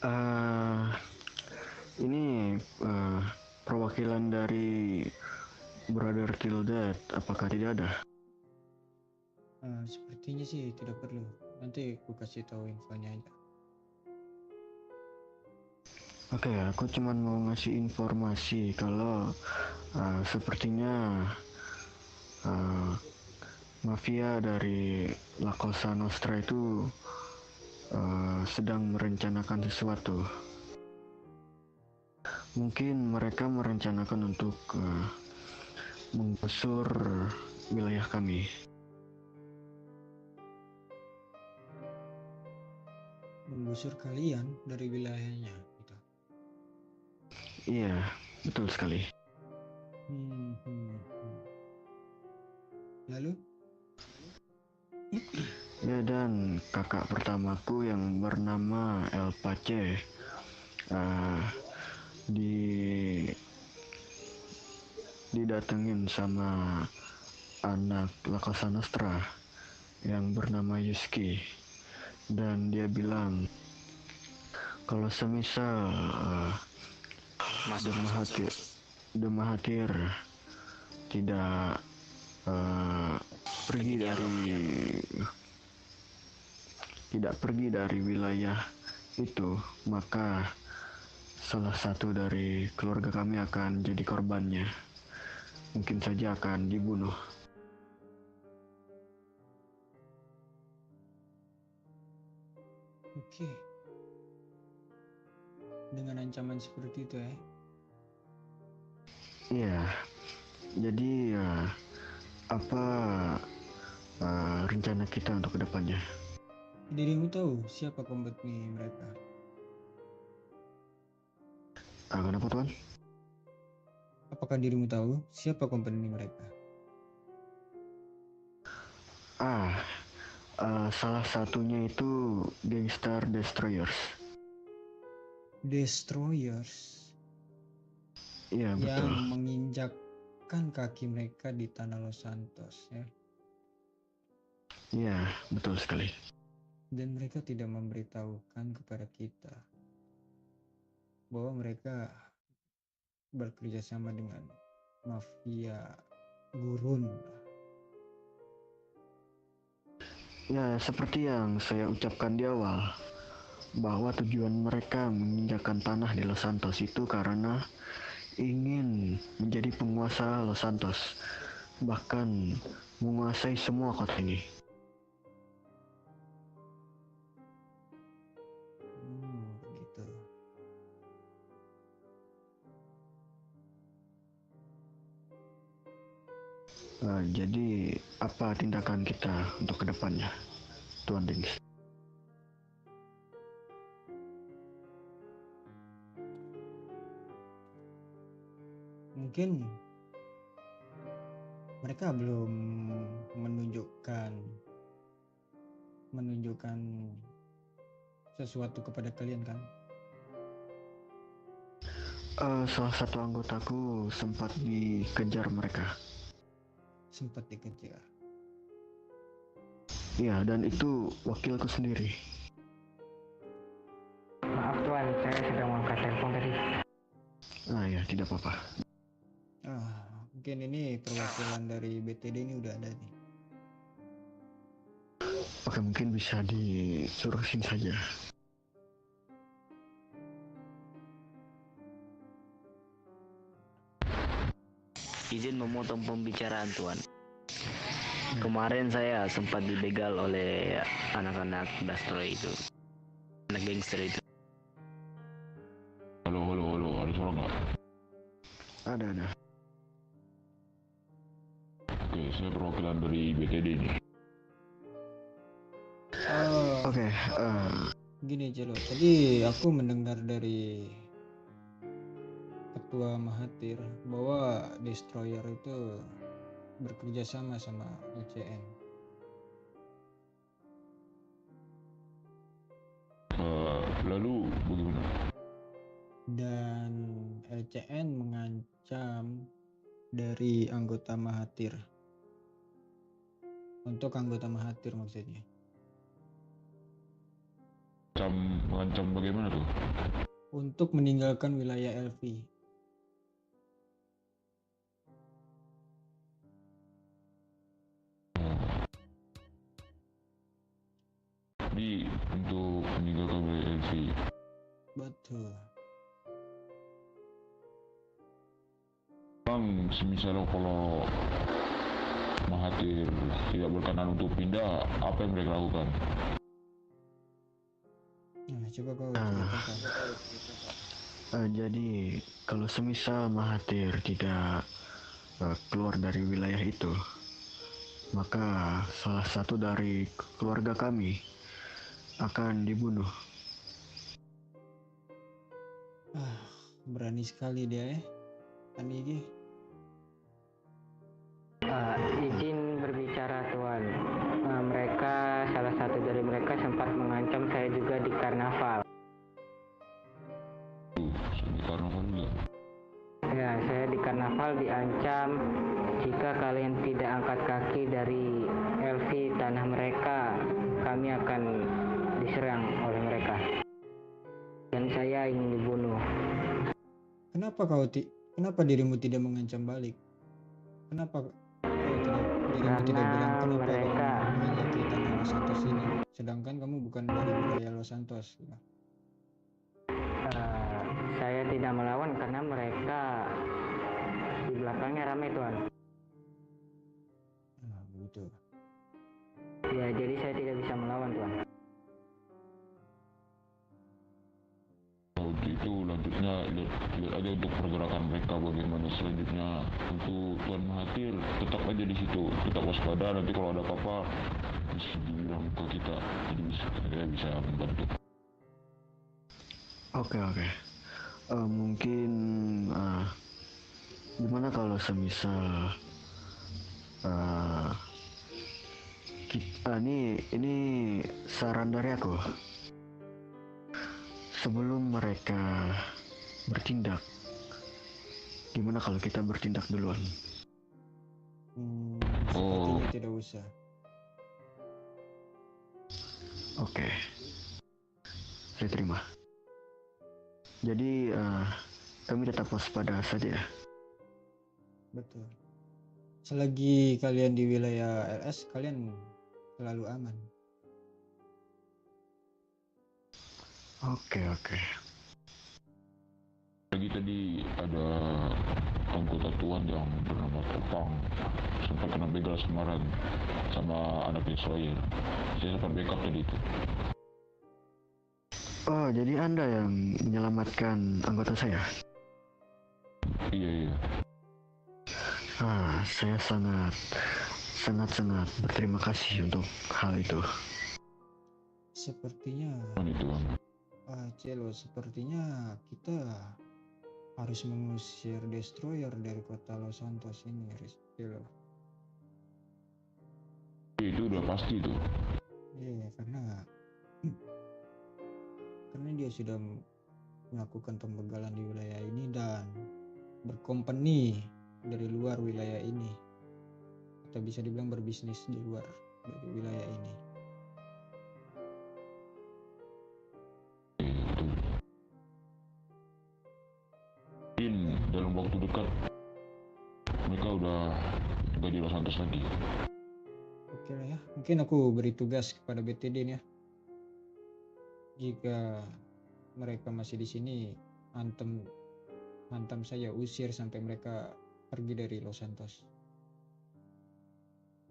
Eh, ini perwakilan dari Brother Kill Dead, apakah tidak ada? Sepertinya sih tidak perlu. Nanti aku kasih tahu infonya aja. Oke, aku cuma mau ngasih informasi kalau sepertinya uh, mafia dari La Cosa Nostra itu sedang merencanakan sesuatu. Mungkin mereka merencanakan untuk menggusur wilayah kami. Menggusur kalian dari wilayahnya gitu. Iya, betul sekali. Hmm, hmm, hmm. Lalu? Ya, dan kakak pertamaku yang bernama El Pace uh, di didatengin sama anak La Cosa Nostra yang bernama Yuski, dan dia bilang kalau semisal Demahatir Demahatir tidak uh, pergi dari tidak pergi dari wilayah itu, maka salah satu dari keluarga kami akan jadi korbannya. Mungkin saja akan dibunuh. Oke. Dengan ancaman seperti itu ya. Iya, jadi ya apa rencana kita untuk kedepannya? Dirimu tahu siapa kompetisi mereka? Kenapa tuan? Apakah dirimu tahu siapa kompetisi mereka? Salah satunya itu Gangstar Destroyers. Destroyers Iya, betul. yang menginjakkan kaki mereka di tanah Los Santos ya. Iya, betul sekali. Dan mereka tidak memberitahukan kepada kita bahwa mereka bekerja sama dengan mafia gurun. Ya, seperti yang saya ucapkan di awal, bahwa tujuan mereka menginjakan tanah di Los Santos itu karena ingin menjadi penguasa Los Santos, bahkan menguasai semua kota ini. Gitu. Jadi apa tindakan kita untuk kedepannya, Tuan Dings? Mungkin mereka belum menunjukkan sesuatu kepada kalian kan? Salah satu anggotaku sempat dikejar mereka. Sempat dikejar. Iya, dan itu wakilku sendiri. Maaf Tuan, saya sedang mengangkat telepon tadi. Ya, tidak apa-apa. Mungkin ini perwakilan dari BTD ini udah ada nih. Oke, mungkin bisa disuruh sini saja. Izin memotong pembicaraan Tuan. Kemarin saya sempat dibegal oleh anak-anak Destroy itu, anak gangster itu. Halo, ada suara nggak? Ada. Oke, saya perwakilan dari BTD nih. Oke, Gini aja loh, tadi aku mendengar dari Ketua Mahathir bahwa Destroyer itu bekerja sama LCN. Lalu bagaimana? Dan LCN mengancam dari anggota Mahathir. Untuk anggota Mahathir maksudnya. mengancam bagaimana tuh? Untuk meninggalkan wilayah Elfi. Jadi untuk meninggalkan wilayah LV. Betul. Bang, semisal kalau Mahathir tidak berkenan untuk pindah, apa yang mereka lakukan? Nah, coba kau ceritakan. Jadi kalau semisal Mahathir tidak keluar dari wilayah itu, maka salah satu dari keluarga kami akan dibunuh. Berani sekali dia Anigi. Izin berbicara Tuan. Salah satu dari mereka sempat mengancam saya juga di karnaval. Di karnaval juga. Ya, saya di karnaval diancam jika kalian tidak angkat kaki dari LV tanah mereka, kami akan diserang oleh mereka. Dan saya ingin dibunuh. Kenapa dirimu tidak mengancam balik? Kenapa dirimu tidak bilang kenapa mereka kamu mengingati tanah Los Santos ini, sedangkan kamu bukan dari wilayah Los Santos? Saya tidak melawan karena mereka di belakangnya ramai Tuan. Begitu. Ya, jadi saya tidak bisa melawan Tuan. Itu lanjutnya lihat aja untuk pergerakan mereka bagaimana selanjutnya. Untuk Tuan Mahathir tetap aja di situ, tetap waspada, nanti kalau ada apa-apa bisa dibilang ke kita, jadi kita bisa membantu. Oke. Mungkin gimana kalau semisal ini saran dari aku. Sebelum mereka bertindak, gimana kalau kita bertindak duluan? Sepertinya tidak usah. Oke. Saya terima. Jadi kami tetap waspada saja. Betul. Selagi kalian di wilayah LS, kalian selalu aman. Oke. Lagi tadi ada anggota Tuan yang bernama Topang, sempat kena begal kemarin sama anak Israel. Saya sempat backup tadi itu. Oh, jadi Anda yang menyelamatkan anggota saya? Iya. Saya sangat berterima kasih untuk hal itu. Sepertinya Itu Bang. Celo, sepertinya kita harus mengusir destroyer dari kota Los Santos ini, Celo. Itu udah pasti tuh. Iya, karena dia sudah melakukan pembegalan di wilayah ini dan berkompeni dari luar wilayah ini, atau bisa dibilang berbisnis di luar dari wilayah ini. Dalam waktu dekat mereka udah gak di Los Santos lagi. Oke lah ya, mungkin aku beri tugas kepada BTD nih ya. Jika mereka masih di sini, hantam saya, usir sampai mereka pergi dari Los Santos.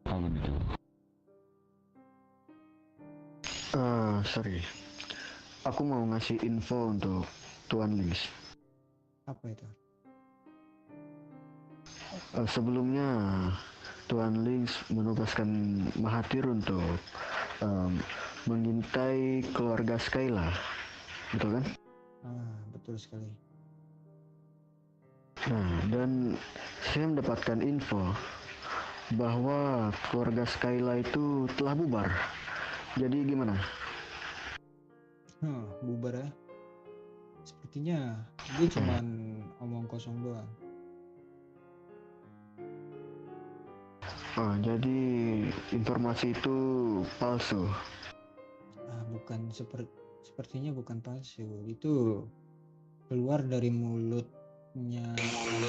Apa itu? Sorry. Aku mau ngasih info untuk Tuan Lings. Apa itu? Sebelumnya Tuan Lings menugaskan Mahathir untuk mengintai keluarga Skyla, betul kan? Betul sekali. Nah, dan saya mendapatkan info bahwa keluarga Skyla itu telah bubar. Jadi gimana? Bubar ya? Sepertinya dia cuman omong kosong doang. Jadi informasi itu palsu. sepertinya bukan palsu. Itu keluar dari mulutnya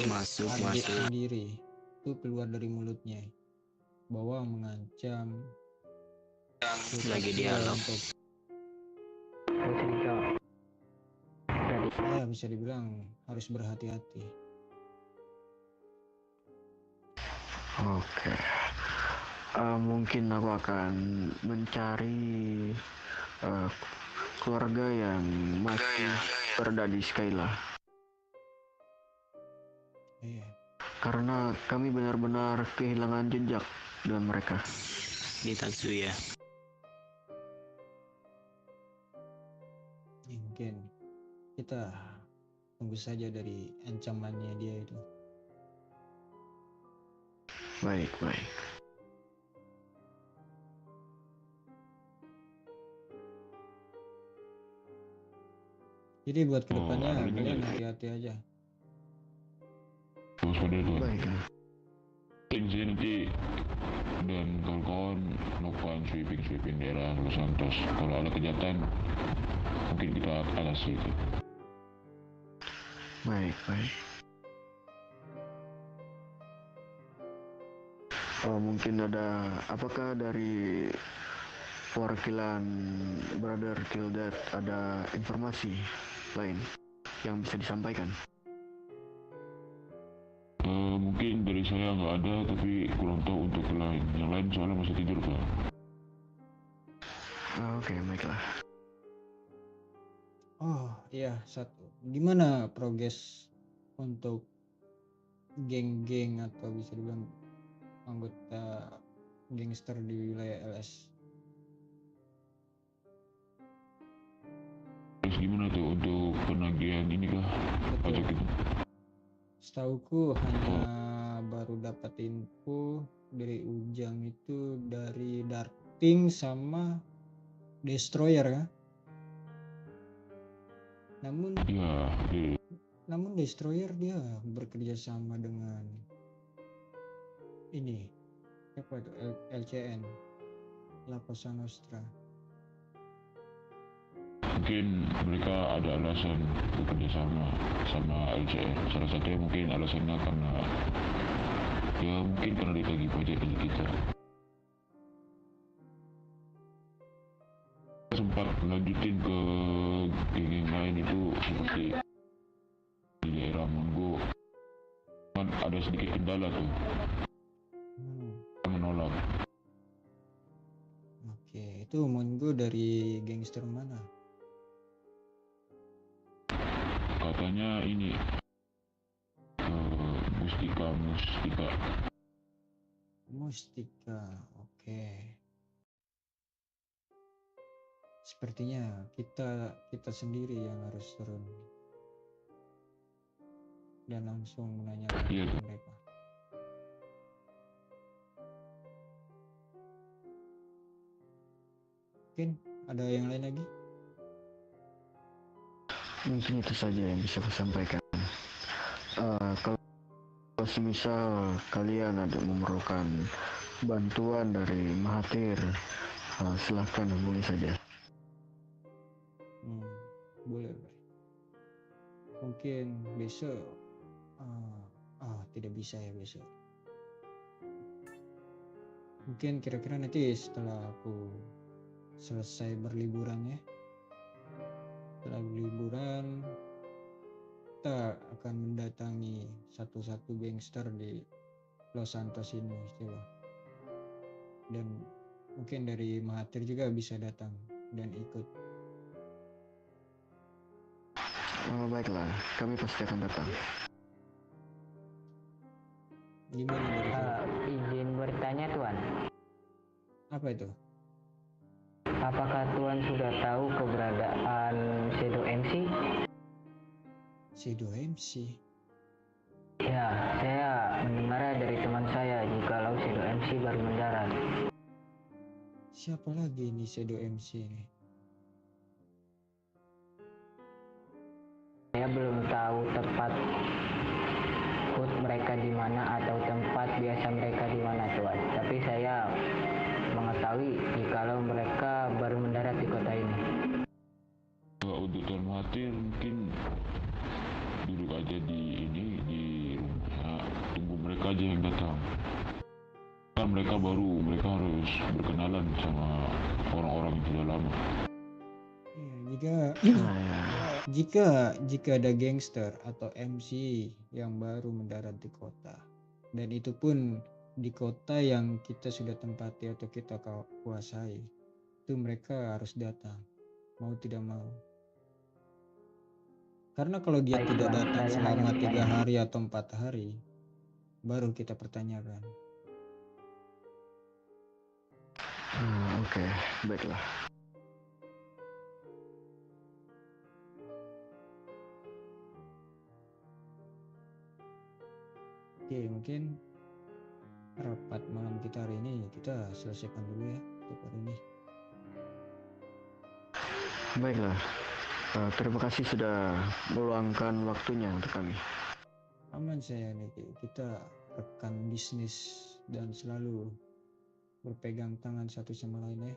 Masuk, adik masuk. sendiri. Itu keluar dari mulutnya bahwa mengancam Lagi di Papua alam. untuk Bisa dijawab. Tadi saya bisa dibilang harus berhati-hati. Oke. Mungkin aku akan mencari keluarga yang masih berada di Skyla. Iya. Karena kami benar-benar kehilangan jejak dengan mereka. Di Tatsuya. Mungkin kita tunggu saja dari ancamannya dia itu. Baik, baik. Jadi buat kedepannya ada lagi kalian nggak? hati-hati aja. Waspada tuan. Baik. Penting sih nanti dan kawan-kawan melakukan sweeping daerah Los Santos. Kalau ada kejahatan mungkin kita atasi itu. Baik, baik. Mungkin apakah dari perwakilan Brother Tildat ada informasi lain yang bisa disampaikan? Mungkin dari saya nggak ada, tapi kurang tahu untuk yang lain soalnya masih tidur kan. Oke, baiklah. Oh iya, satu. Gimana progres untuk geng-geng atau bisa dibilang anggota gangster di wilayah LS? Terus gimana tuh untuk penagihan ini kah? Pajak Betul. itu? Setauku hanya baru dapat info dari Ujang itu dari Darting sama Destroyer ya. Ya, Namun Destroyer dia bekerja sama dengan ini apa itu LCN, La Cosa Nostra. mungkin mereka ada alasan bekerja sama LCN. Salah satunya mungkin alasannya karena mungkin karena ditagih pajak dari kita. Sempat lanjutin ke geng lain itu seperti di daerah Mongo, kan ada sedikit kendala tuh, menolak. Oke, itu Mongo dari gangster mana? Katanya ini Mustika. Oke. Sepertinya kita sendiri yang harus turun dan langsung menanyakan Iya. ke mereka. Mungkin ada yang lain lagi? Mungkin itu saja yang bisa aku sampaikan. Kalau semisal kalian ada memerlukan bantuan dari Mahathir, silahkan hubungi saja. Boleh. Mungkin besok tidak bisa ya besok. Mungkin kira-kira nanti setelah aku selesai berliburan ya. Setelah liburan kita akan mendatangi satu-satu gangster di Los Santos ini coba. Dan mungkin dari Mahathir juga bisa datang dan ikut. Baiklah, kami pasti akan datang. Gimana dari izin bertanya Tuan, apa itu? apakah Tuan sudah tahu keberadaan Shadow MC? Shadow MC? Ya, saya mendengarnya dari teman saya jikalau Shadow MC baru mendarat. Siapa lagi ini Shadow MC ini? Saya belum tahu tepat hood mereka di mana atau tempat biasa mereka di mana Tuan. Tapi saya mengetahui jikalau mereka baru mendarat di kota ini. Mahathir mungkin duduk aja di rumah, tunggu mereka aja yang datang. Kan mereka harus berkenalan sama orang-orang yang sudah lama. Ya, jika ada gangster atau MC yang baru mendarat di kota, dan itu pun di kota yang kita sudah tempati atau kita kuasai, itu mereka harus datang, mau tidak mau. Karena kalau dia Baik, tidak Bang. datang Saya selama hanya 3 hari atau 4 hari, baru kita pertanyakan. Oke, baiklah. Oke, mungkin rapat malam kita hari ini kita selesaikan dulu ya untuk hari ini. Baiklah. Terima kasih sudah meluangkan waktunya untuk kami. Aman saya Niki, kita rekan bisnis dan selalu berpegang tangan satu sama lain ya.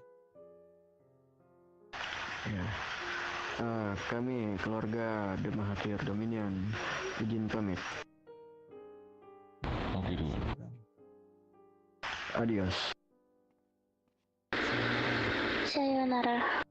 Ya. Kami keluarga The Mahathir Dominion izin pamit. Oke, Tuhan. Adios. Sayonara. Sayonara.